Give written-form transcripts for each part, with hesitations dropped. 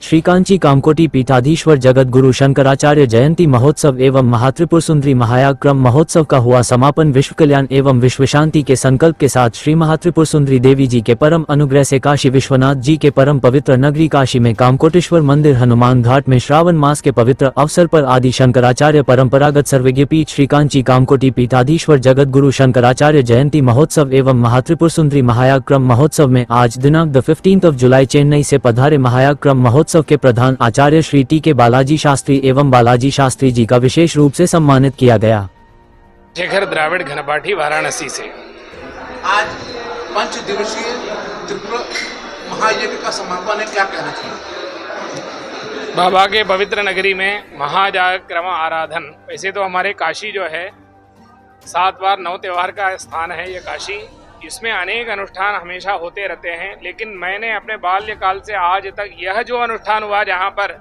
श्री कांची कामकोटी पीठाधीश्वर जगत गुरु शंकराचार्य जयंती महोत्सव एवं महात्रिपुर सुंदरी महायाक्रम महोत्सव का हुआ समापन। विश्व कल्याण एवं विश्व शांति के संकल्प के साथ श्री महात्रिपुर सुंदरी देवी जी के परम अनुग्रह से काशी विश्वनाथ जी के परम पवित्र नगरी काशी में कामकोटेश्वर मंदिर हनुमान घाट में श्रावण मास के पवित्र अवसर पर आदि शंकराचार्य परंपरागत सर्वज्ञ पीठ श्री कांची कामकोटी पीठाधीश्वर जगत गुरु शंकराचार्य जयंती महोत्सव एवं महात्रिपुर सुंदरी महायाक्रम महोत्सव में आज दिनांक 15 जुलाई चेन्नई से पधारे महायाक्रम महोत्सव के प्रधान आचार्य श्री टी.के. बालाजी शास्त्री एवं बालाजी शास्त्री जी का विशेष रूप से सम्मानित किया गया। शेखर द्राविड़ घनपाठी वाराणसी से आज 5 दिवसीय त्रिपुरा महायज्ञ का समापन है, क्या कहना चाहिए? बाबा के पवित्र नगरी में महाजाक्रम आराधन। वैसे तो हमारे काशी जो है 7 बार 9 त्योहार का स्थान है ये काशी। इसमें अनेक अनुष्ठान हमेशा होते रहते हैं, लेकिन मैंने अपने बाल्यकाल से आज तक यह जो अनुष्ठान हुआ जहाँ पर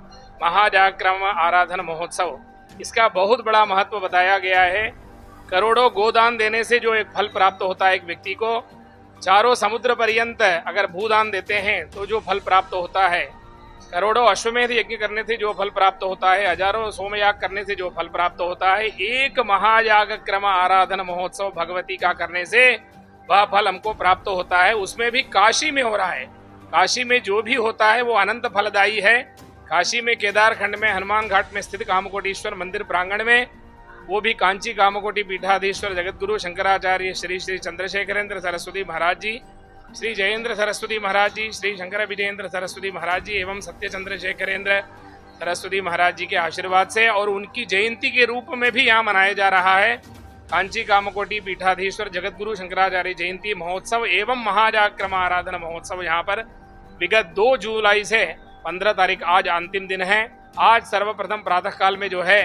महाजाक्रम आराधन महोत्सव, इसका बहुत बड़ा महत्व बताया गया है। करोड़ों गोदान देने से जो एक फल प्राप्त होता है एक व्यक्ति को, चारों समुद्र पर्यंत अगर भूदान देते हैं तो जो फल प्राप्त होता है, करोड़ों अश्वमेध यज्ञ करने से जो फल प्राप्त होता है, हजारों सोमयाग करने से जो फल प्राप्त होता है, एक महायागक्रम आराधन महोत्सव भगवती का करने से वह फल हमको प्राप्त होता है। उसमें भी काशी में हो रहा है। काशी में जो भी होता है वो अनंत फलदायी है। काशी में केदार खंड में हनुमान घाट में स्थित कामकोटीश्वर मंदिर प्रांगण में, वो भी कांची कामकोटी पीठाधीश्वर जगत गुरु शंकराचार्य श्री श्री चंद्रशेखरेंद्र सरस्वती महाराज जी, श्री जयेंद्र सरस्वती महाराज जी, श्री शंकर विजयेंद्र सरस्वती महाराज जी एवं सत्य चंद्रशेखरेंद्र सरस्वती महाराज जी के आशीर्वाद से और उनकी जयंती के रूप में भी यहाँ मनाया जा रहा है कांची कामकोटी पीठाधीश्वर जगत गुरु शंकराचार्य जयंती महोत्सव एवं महाजाक्रम आराधन महोत्सव। यहाँ पर विगत 2 जुलाई से 15 तारीख आज अंतिम दिन है। आज सर्वप्रथम प्रातः काल में जो है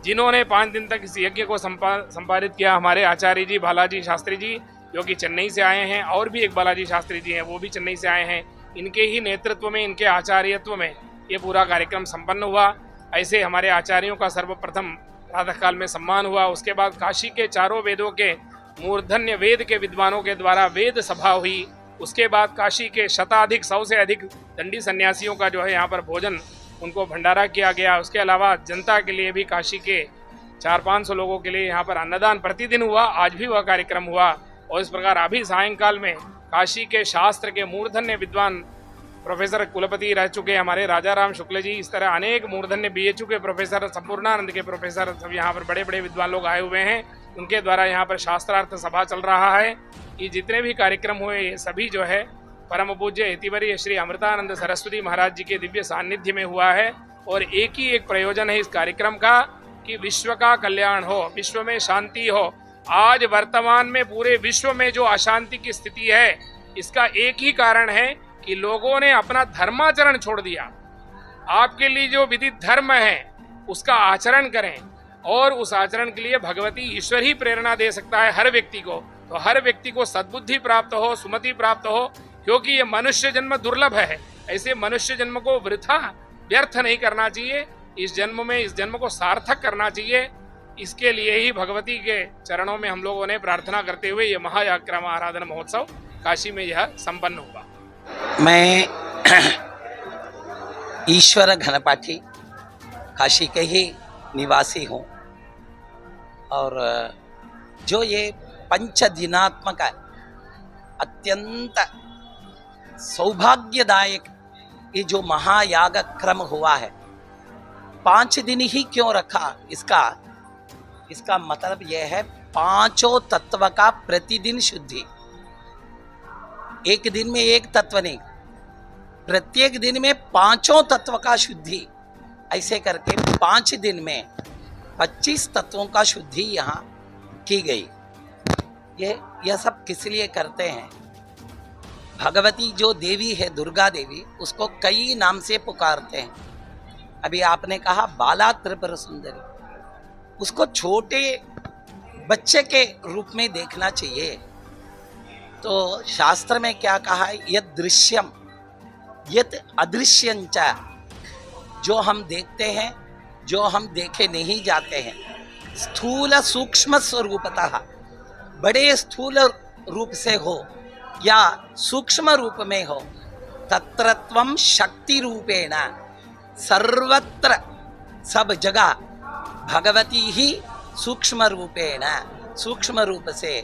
जिन्होंने 5 दिन तक इस यज्ञ को संपादित किया, हमारे आचार्य जी बालाजी शास्त्री जी जो कि चेन्नई से आए हैं, और भी एक बालाजी शास्त्री जी हैं वो भी चेन्नई से आए हैं। इनके ही नेतृत्व में, इनके आचार्यत्व में ये पूरा कार्यक्रम संपन्न हुआ। ऐसे हमारे आचार्यों का सर्वप्रथम प्रातः काल में सम्मान हुआ। उसके बाद काशी के चारों वेदों के मूर्धन्य वेद के विद्वानों के द्वारा वेद सभा हुई। उसके बाद काशी के 100 से अधिक दंडी सन्यासियों का जो है यहाँ पर भोजन, उनको भंडारा किया गया। उसके अलावा जनता के लिए भी काशी के 400-500 लोगों के लिए यहाँ पर अन्नदान प्रतिदिन हुआ। आज भी वह कार्यक्रम हुआ। और इस प्रकार अभी सायंकाल में काशी के शास्त्र के मूर्धन्य विद्वान प्रोफेसर कुलपति रह चुके हमारे राजा राम शुक्ल जी, इस तरह अनेक मूर्धन्य बीएचयू के प्रोफेसर, संपूर्णानंद के प्रोफेसर, सब यहाँ पर बड़े बड़े विद्वान लोग आए हुए हैं। उनके द्वारा यहाँ पर शास्त्रार्थ सभा चल रहा है। ये जितने भी कार्यक्रम हुए ये सभी जो है परम पूज्य इतिवर्य श्री अमृतानंद सरस्वती महाराज जी के दिव्य सानिध्य में हुआ है। और एक ही एक प्रयोजन है इस कार्यक्रम का कि विश्व का कल्याण हो, विश्व में शांति हो। आज वर्तमान में पूरे विश्व में जो अशांति की स्थिति है, इसका एक ही कारण है कि लोगों ने अपना धर्माचरण छोड़ दिया। आपके लिए जो विदित धर्म है उसका आचरण करें, और उस आचरण के लिए भगवती ईश्वर ही प्रेरणा दे सकता है हर व्यक्ति को। तो हर व्यक्ति को सद्बुद्धि प्राप्त हो, सुमति प्राप्त हो, क्योंकि ये मनुष्य जन्म दुर्लभ है। ऐसे मनुष्य जन्म को वृथा व्यर्थ नहीं करना चाहिए। इस जन्म में, इस जन्म को सार्थक करना चाहिए। इसके लिए ही भगवती के चरणों में हम लोगों ने प्रार्थना करते हुए ये महायाक्रम आराधन महोत्सव काशी में यह संपन्न हुआ। मैं ईश्वर घनपाठी काशी के ही निवासी हूँ, और जो ये 5 दिनात्मक अत्यंत सौभाग्यदायक ये जो महायाग क्रम हुआ है, 5 दिन ही क्यों रखा, इसका मतलब यह है 5 तत्व का प्रतिदिन शुद्धि। एक दिन में एक तत्व नहीं, प्रत्येक दिन में 5 तत्व का शुद्धि। ऐसे करके 5 दिन में 25 तत्वों का शुद्धि यहाँ की गई। यह सब किस लिए करते हैं? भगवती जो देवी है, दुर्गा देवी, उसको कई नाम से पुकारते हैं। अभी आपने कहा बाला त्रिपुर सुंदरी, उसको छोटे बच्चे के रूप में देखना चाहिए। तो शास्त्र में क्या कहा है? यद दृश्यम यद अदृश्यंच, जो हम देखते हैं, जो हम देखे नहीं जाते हैं, स्थूल सूक्ष्म स्वरूपतः, बड़े स्थूल रूप से हो या सूक्ष्म रूप में हो, तत्रत्वम शक्ति रूपेण, सर्वत्र सब जगह भगवती ही सूक्ष्म रूपेण, सूक्ष्म रूप से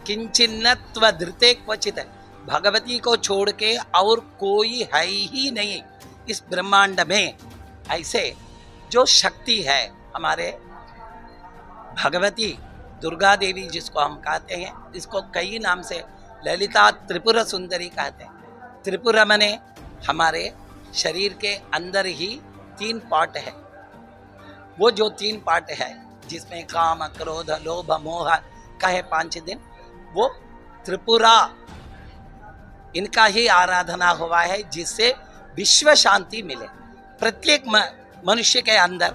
किंचिन्नत्व धृते क्वचित, भगवती को छोड़ के और कोई है ही नहीं इस ब्रह्मांड में। ऐसे जो शक्ति है हमारे भगवती दुर्गा देवी, जिसको हम कहते हैं, इसको कई नाम से ललिता त्रिपुर सुंदरी कहते हैं। त्रिपुरा मने हमारे शरीर के अंदर ही 3 पार्ट है। वो जो 3 पार्ट है जिसमें काम क्रोध लोभ मोह कहे 5 दिन, वो त्रिपुरा इनका ही आराधना हुआ है, जिससे विश्व शांति मिले। प्रत्येक मनुष्य के अंदर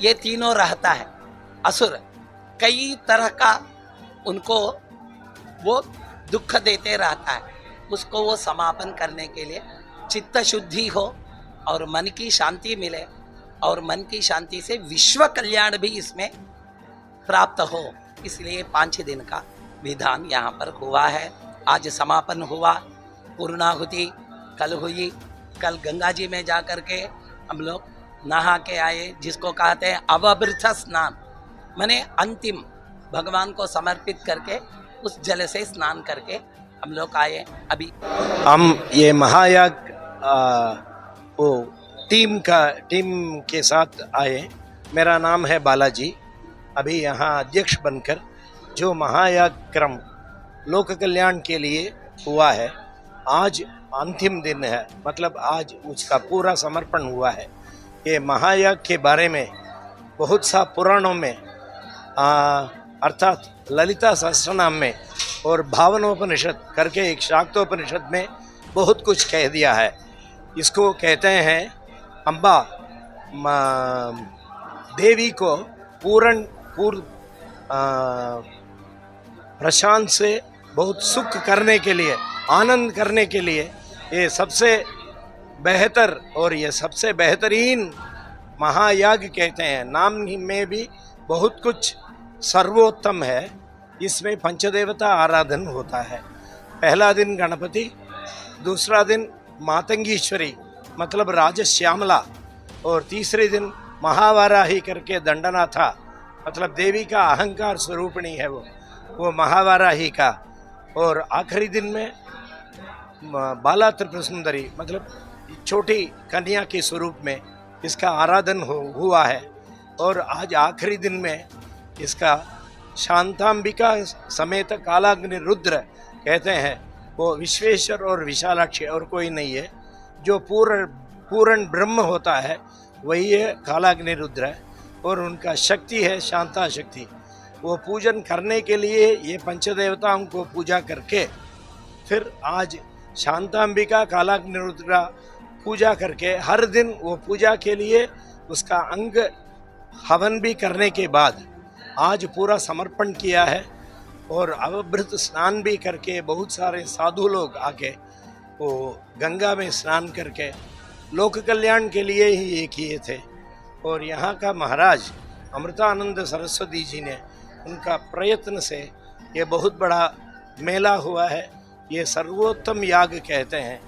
ये तीनों रहता है। असुर कई तरह का उनको वो दुख देते रहता है, उसको वो समापन करने के लिए चित्त शुद्धि हो और मन की शांति मिले, और मन की शांति से विश्व कल्याण भी इसमें प्राप्त हो, इसलिए 5 दिन का विधान यहाँ पर हुआ है। आज समापन हुआ, पूर्णाहुति कल हुई। कल गंगा जी में जा कर के हम लोग नहा के आए, जिसको कहते हैं अवभृत स्नान, माने अंतिम भगवान को समर्पित करके उस जल से स्नान करके हम लोग आए। अभी हम ये महायाग वो टीम के साथ आए। मेरा नाम है बालाजी। अभी यहाँ अध्यक्ष बनकर जो महायाग क्रम लोक कल्याण के लिए हुआ है, आज अंतिम दिन है, मतलब आज उसका पूरा समर्पण हुआ है। ये महायाग के बारे में बहुत सा पुराणों में अर्थात ललिता सहस्त्रनाम में और भावनोपनिषद करके एक शाक्तोपनिषद में बहुत कुछ कह दिया है। इसको कहते हैं अम्बा देवी को प्रशांत से बहुत सुख करने के लिए, आनंद करने के लिए ये सबसे बेहतर और ये सबसे बेहतरीन महायाग कहते हैं। नाम में भी बहुत कुछ सर्वोत्तम है। इसमें पंचदेवता आराधन होता है। पहला दिन गणपति, दूसरा दिन मातंगीश्वरी मतलब राजश्यामला, और तीसरे दिन महावाराही करके दंडनाथा मतलब देवी का अहंकार स्वरूपिणी है वो महावाराही का, और आखिरी दिन में बाला त्रिपुर सुंदरी मतलब छोटी कन्या के स्वरूप में इसका आराधन हुआ है। और आज आखिरी दिन में इसका शांतांबिका समेत कालाग्नि रुद्र कहते हैं, वो विश्वेश्वर और विशालाक्षी और कोई नहीं है। जो पूर्ण ब्रह्म होता है वही है कालाग्नि रुद्र, और उनका शक्ति है शांता शक्ति। वो पूजन करने के लिए ये पंचदेवताओं को पूजा करके फिर आज शांतांबिका कालाग्नि रुद्र पूजा करके हर दिन वो पूजा के लिए उसका अंग हवन भी करने के बाद आज पूरा समर्पण किया है। और अवभृत स्नान भी करके बहुत सारे साधु लोग आके वो गंगा में स्नान करके लोक कल्याण के लिए ही ये किए थे। और यहाँ का महाराज अमृतानंद सरस्वती जी ने उनका प्रयत्न से ये बहुत बड़ा मेला हुआ है। ये सर्वोत्तम याग कहते हैं।